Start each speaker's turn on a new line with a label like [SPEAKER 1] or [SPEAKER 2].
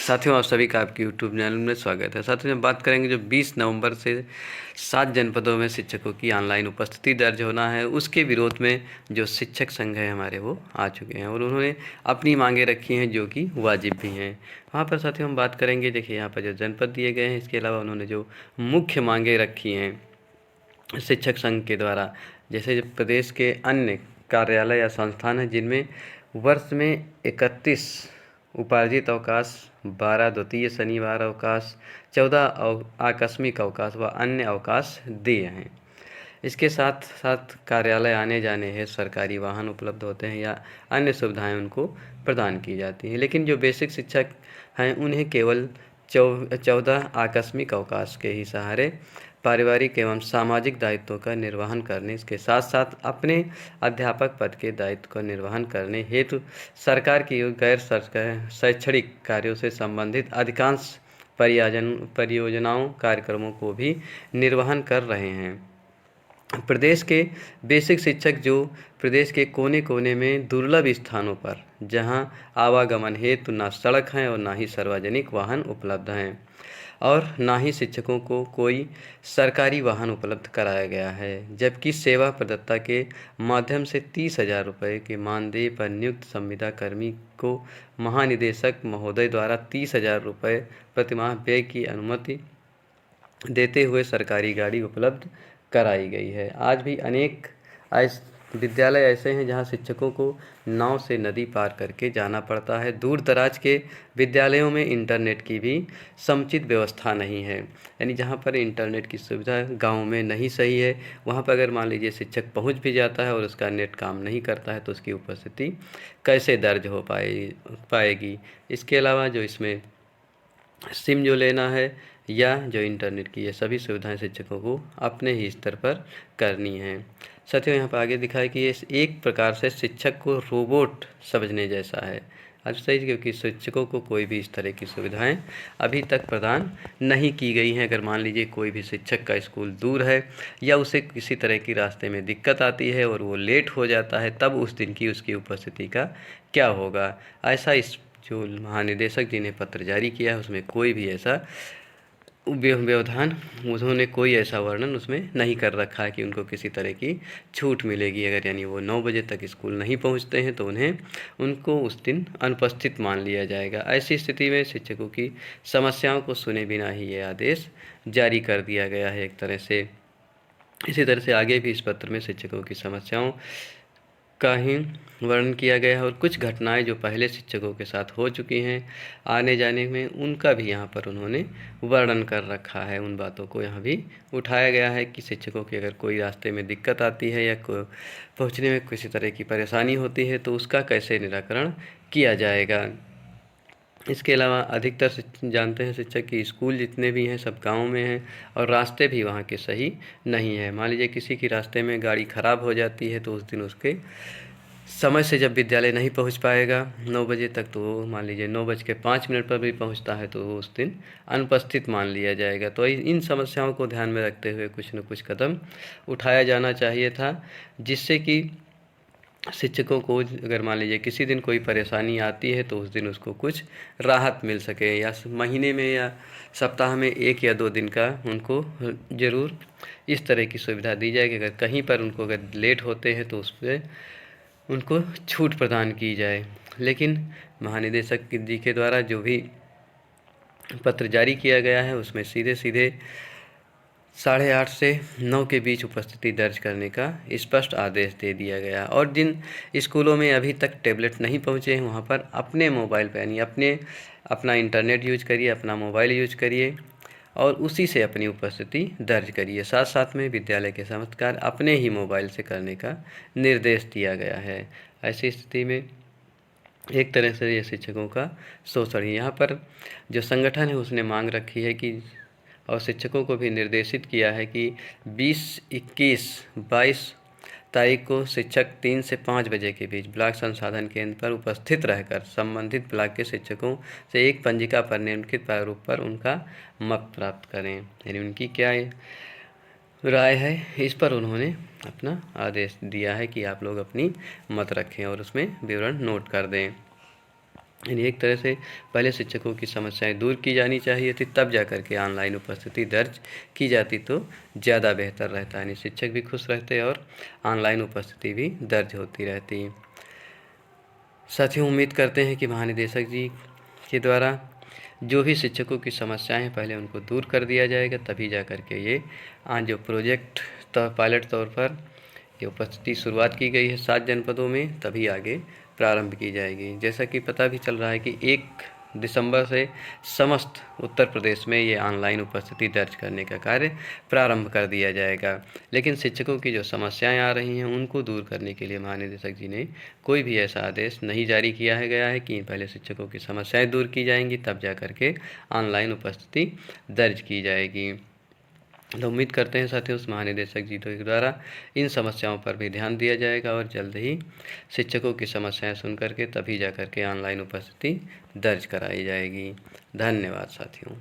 [SPEAKER 1] साथियों, आप सभी का आपके यूट्यूब चैनल में स्वागत है। साथियों, हम बात करेंगे जो 20 नवंबर से 7 जनपदों में शिक्षकों की ऑनलाइन उपस्थिति दर्ज होना है, उसके विरोध में जो शिक्षक संघ है हमारे वो आ चुके हैं और उन्होंने अपनी मांगें रखी हैं जो कि वाजिब भी हैं। वहाँ पर साथियों हम बात करेंगे, देखिए यहाँ पर जो जनपद दिए गए हैं, इसके अलावा उन्होंने जो मुख्य मांगें रखी हैं शिक्षक संघ के द्वारा, जैसे जो प्रदेश के अन्य कार्यालय या संस्थान हैं जिनमें वर्ष में 31 उपार्जित अवकाश, 12 द्वितीय शनिवार अवकाश, 14 आकस्मिक अवकाश व अन्य अवकाश दिए हैं। इसके साथ साथ कार्यालय आने जाने हैं, सरकारी वाहन उपलब्ध होते हैं या अन्य सुविधाएं उनको प्रदान की जाती हैं। लेकिन जो बेसिक शिक्षक हैं उन्हें केवल 14 आकस्मिक अवकाश के ही सहारे पारिवारिक एवं सामाजिक दायित्वों का निर्वहन करने, इसके साथ साथ अपने अध्यापक पद के दायित्व का निर्वहन करने हेतु सरकार की गैर शैक्षणिक कार्यों से संबंधित अधिकांश परियोजनाओं कार्यक्रमों को भी निर्वहन कर रहे हैं। प्रदेश के बेसिक शिक्षक जो प्रदेश के कोने कोने में दुर्लभ स्थानों पर, जहां आवागमन हेतु ना सड़क हैं और ना ही सार्वजनिक वाहन उपलब्ध हैं और ना ही शिक्षकों को कोई सरकारी वाहन उपलब्ध कराया गया है, जबकि सेवा प्रदाता के माध्यम से 30,000 रुपये के मानदेय पर नियुक्त संविदा कर्मी को महानिदेशक महोदय द्वारा 30,000 रुपये प्रतिमाह व्यय की अनुमति देते हुए सरकारी गाड़ी उपलब्ध कराई गई है। आज भी अनेक विद्यालय ऐसे हैं जहां शिक्षकों को नाव से नदी पार करके जाना पड़ता है। दूर दराज के विद्यालयों में इंटरनेट की भी समुचित व्यवस्था नहीं है, यानी जहां पर इंटरनेट की सुविधा गांव में नहीं सही है, वहां पर अगर मान लीजिए शिक्षक पहुंच भी जाता है और उसका नेट काम नहीं करता है तो उसकी उपस्थिति कैसे दर्ज हो पाएगी। इसके अलावा जो इसमें सिम जो लेना है या जो इंटरनेट की, ये सभी सुविधाएं शिक्षकों को अपने ही स्तर पर करनी है। साथियों, यहाँ पर आगे दिखा है कि ये एक प्रकार से शिक्षक को रोबोट समझने जैसा है। अब सही, क्योंकि शिक्षकों को कोई भी इस तरह की सुविधाएं अभी तक प्रदान नहीं की गई हैं। अगर मान लीजिए कोई भी शिक्षक का स्कूल दूर है या उसे किसी तरह की रास्ते में दिक्कत आती है और वो लेट हो जाता है, तब उस दिन की उसकी उपस्थिति का क्या होगा। ऐसा इस जो महानिदेशक जी ने पत्र जारी किया है उसमें कोई भी ऐसा व्यवधान, उन्होंने कोई ऐसा वर्णन उसमें नहीं कर रखा है कि उनको किसी तरह की छूट मिलेगी। अगर यानी वो 9 बजे तक स्कूल नहीं पहुंचते हैं तो उनको उस दिन अनुपस्थित मान लिया जाएगा। ऐसी स्थिति में शिक्षकों की समस्याओं को सुने बिना ही ये आदेश जारी कर दिया गया है एक तरह से। इसी तरह से आगे भी इस पत्र में शिक्षकों की समस्याओं का ही वर्णन किया गया है और कुछ घटनाएं जो पहले शिक्षकों के साथ हो चुकी हैं आने जाने में, उनका भी यहाँ पर उन्होंने वर्णन कर रखा है। उन बातों को यहाँ भी उठाया गया है कि शिक्षकों की अगर कोई रास्ते में दिक्कत आती है या पहुँचने में किसी तरह की परेशानी होती है तो उसका कैसे निराकरण किया जाएगा। इसके अलावा अधिकतर जानते हैं शिक्षक कि स्कूल जितने भी हैं सब गाँव में हैं और रास्ते भी वहाँ के सही नहीं है। मान लीजिए किसी की रास्ते में गाड़ी ख़राब हो जाती है तो उस दिन उसके समय से जब विद्यालय नहीं पहुंच पाएगा 9 बजे तक, तो मान लीजिए 9:05 पर भी पहुंचता है तो उस दिन अनुपस्थित मान लिया जाएगा। तो इन समस्याओं को ध्यान में रखते हुए कुछ न कुछ कदम उठाया जाना चाहिए था, जिससे कि शिक्षकों को अगर मान लीजिए किसी दिन कोई परेशानी आती है तो उस दिन उसको कुछ राहत मिल सके, या महीने में या सप्ताह में 1 या 2 दिन का उनको ज़रूर इस तरह की सुविधा दी जाए कि अगर कहीं पर उनको अगर लेट होते हैं तो उस पर उनको छूट प्रदान की जाए। लेकिन महानिदेशक जी के द्वारा जो भी पत्र जारी किया गया है उसमें सीधे सीधे 8:30 से 9 के बीच उपस्थिति दर्ज करने का स्पष्ट आदेश दे दिया गया। और जिन स्कूलों में अभी तक टैबलेट नहीं पहुंचे हैं वहां पर अपने मोबाइल पर यानी अपना इंटरनेट यूज करिए, अपना मोबाइल यूज करिए और उसी से अपनी उपस्थिति दर्ज करिए। साथ साथ में विद्यालय के समस्त कार्य अपने ही मोबाइल से करने का निर्देश दिया गया है। ऐसी स्थिति में एक तरह से ये शिक्षकों का शोषण है। यहाँ पर जो संगठन है उसने मांग रखी है कि और शिक्षकों को भी निर्देशित किया है कि 20, 21, 22 तारीख को शिक्षक 3 से 5 बजे के बीच ब्लॉक संसाधन केंद्र पर उपस्थित रहकर संबंधित ब्लॉक के शिक्षकों से एक पंजिका पर निम्नलिखित प्रारूप पर उनका मत प्राप्त करें। यानी उनकी क्या राय है इस पर उन्होंने अपना आदेश दिया है कि आप लोग अपनी मत रखें और उसमें विवरण नोट कर दें। यानी एक तरह से पहले शिक्षकों की समस्याएं दूर की जानी चाहिए थी, तब जा कर के ऑनलाइन उपस्थिति दर्ज की जाती तो ज़्यादा बेहतर रहता। यानी शिक्षक भी खुश रहते और ऑनलाइन उपस्थिति भी दर्ज होती रहती। साथियों, उम्मीद करते हैं कि महानिदेशक जी के द्वारा जो भी शिक्षकों की समस्याएं हैं पहले उनको दूर कर दिया जाएगा, तभी जा कर के ये आज जो प्रोजेक्ट पायलट तौर पर ये उपस्थिति शुरुआत की गई है 7 जनपदों में, तभी आगे प्रारंभ की जाएगी। जैसा कि पता भी चल रहा है कि 1 दिसंबर से समस्त उत्तर प्रदेश में ये ऑनलाइन उपस्थिति दर्ज करने का कार्य प्रारंभ कर दिया जाएगा। लेकिन शिक्षकों की जो समस्याएं आ रही हैं उनको दूर करने के लिए महानिदेशक जी ने कोई भी ऐसा आदेश नहीं जारी किया है गया है कि पहले शिक्षकों की समस्याएं दूर की जाएंगी, तब जा कर के ऑनलाइन उपस्थिति दर्ज की जाएगी। तो उम्मीद करते हैं साथियों उस महानिदेशक जी के द्वारा इन समस्याओं पर भी ध्यान दिया जाएगा और जल्द ही शिक्षकों की समस्याएं सुन करके तभी जा कर के ऑनलाइन उपस्थिति दर्ज कराई जाएगी। धन्यवाद साथियों।